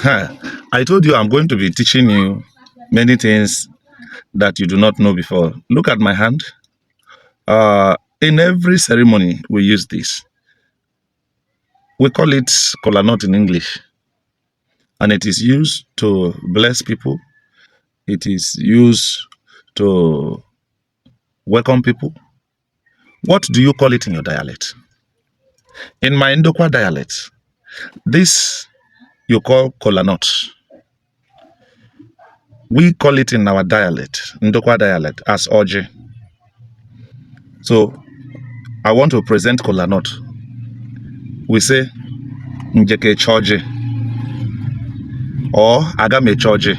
I told you I'm going to be teaching you many things that you do not know before. Look at my hand. In every ceremony, we use this. We call it KOLA-NUT in English, and it is used to bless people. It is used to welcome people. What do you call it in your dialect? In my Ndokwa dialect, this you call KOLA-NUT. We call it in our dialect, Ndokwa dialect, as Oje. So I want to present KOLA-NUT. We say Njeke Choje or Agame Choje.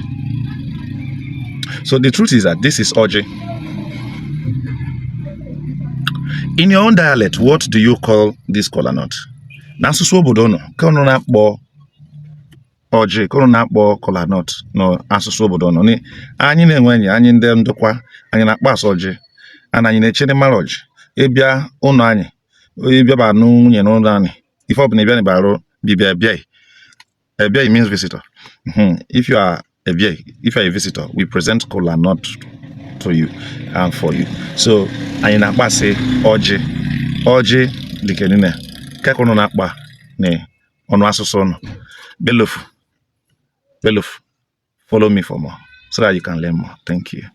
So the truth is that this is Oje. In your own dialect, what do you call this KOLA-NUT? N'asụsụ obodo no, ka unu na-akpọ Oje, ka unu na-akpọ KOLA-NUT no asụsụ obodo no. Ni anyị na-enwe enyi anyị ndị Ndokwa, anyị na-akpọ asụ Oje, ana anyị na-echere mara Oje. Ịbịa ụlọ anyị, ịbịa ba nụ nwunye n'ụlọ anyị. If you are a Ebiai means visitor. If you are a visitor, we present KOLA-NUT to you and for you. So, anyị na-akpa say Oje, Oje dikenine. Kekono na-akpa ne ọnụ asụsụ no. Belofu. Follow me for more so that you can learn more. Thank you.